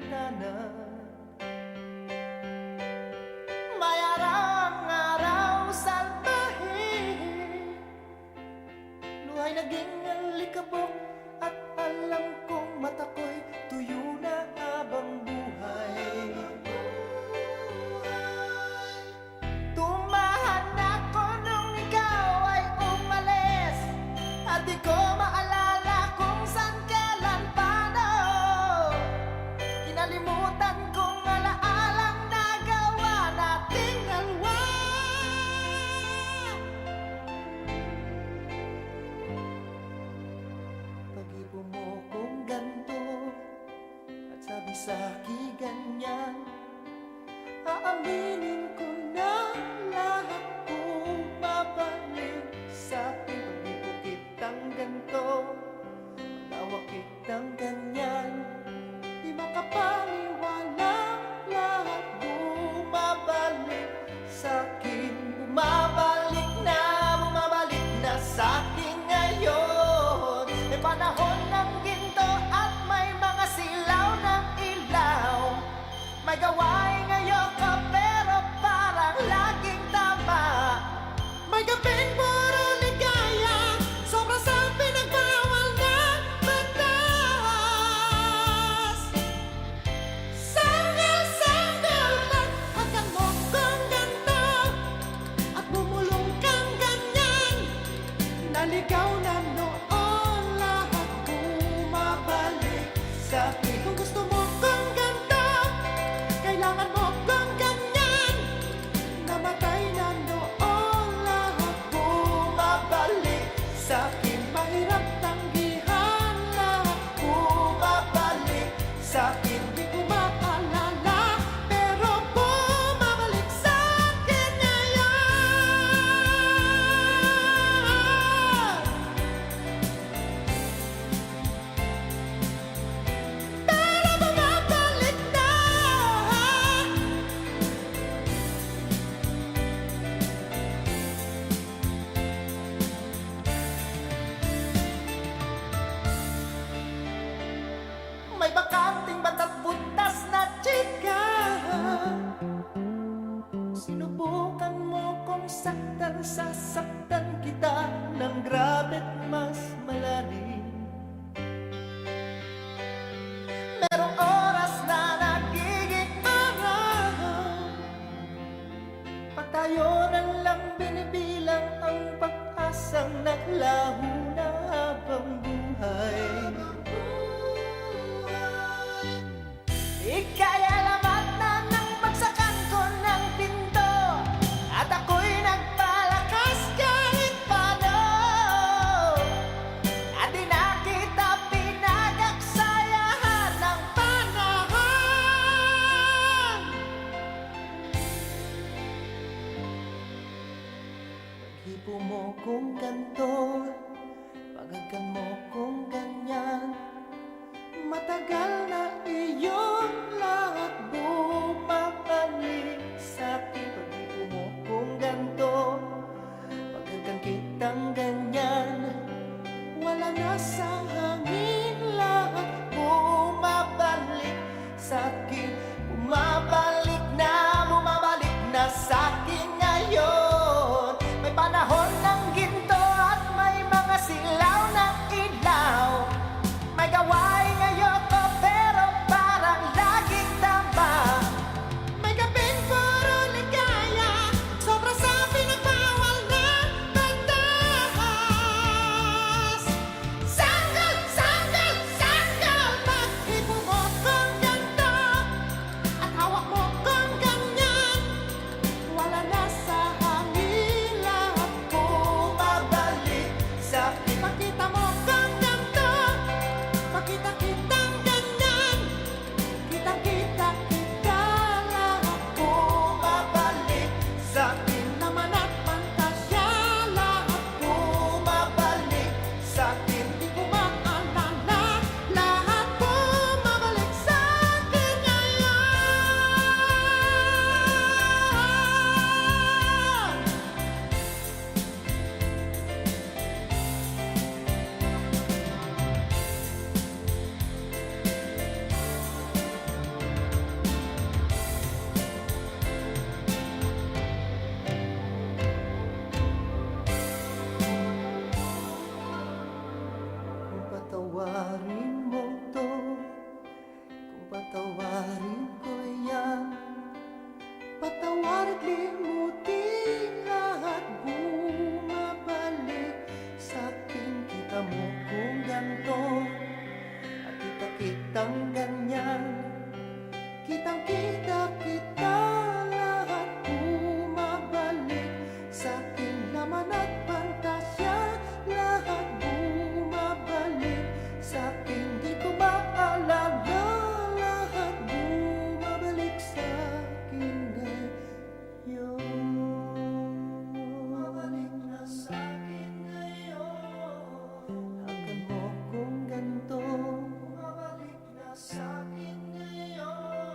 bintana. May arang-araw salbahe, luhay naging alikabok, at alam kong mata ko'y tuyo na habang buhay. Tumahan ako nung ikaw ay umalis, at di ko maalala kung saan, kailan, paano. Kinalimutan kong alaalang nagawa nating dalawa. Pag-ibo mo kong ganto at sabi sa'kin ganyan, aaminin ko na lahat bumabalik sa'kin. Pag-ibo kitang ganto, pag-awa kitang ganyan, di makapaniwala, lahat bumabalik sa'kin. Bumabalik na sa'kin ngayon. May panahon ng ginto at may mga silaw ng ilaw. May gawain ngayon ka pero parang laging tama. May gabing puro ligaya, sobrang sa pinagbawal ng batas. Sanggal-sanggal lang hanggang mo kong ganto, at bumulong kang ganyan. Naligaw na noon, lahat bumabalik sa'kin. Kung gusto mo kong ganto, kailangan mo kong ganyan. Namatay na noon, lahat bumabalik sa'kin. Mahirap tanggihan, lahat bumabalik sa'kin. Di ko maalala, pero bumabalik sa'kin ngayon. Pero bumabalik na. May bakanting batat butas na chika. Sinubukan mo kong saktan, sasaktan kita ng grabe't mas malalim. Merong oras na nagiging araw, patayo na lang binibilang ang pag-asang naglaho na habang buhay. Ika'y alamat na nang bagsakan ko ng pinto, at ako'y nagpalakas kahit paano. At di na kita pinagaksayahan ng panahon. Pag-hipo mo kung ganto, paghagan mo kung ganyan, matagal na iyong lahat bumabalik sa'kin. Pag-ipo mo kung ganto, paghagang kitang ganyan, wala na sa hangin, lahat bumabalik sa'kin. Bumabalik na sa'kin ngayon. May panahon ng ginto at may mga silaw ng ilaw. May gawain ngayon ko pero parang laging tama. May gabing puro ligaya, sobra sa pinagbawal ng batas. Sanggal, sanggal, sanggal, mag-ibo mo kung ganto, patawa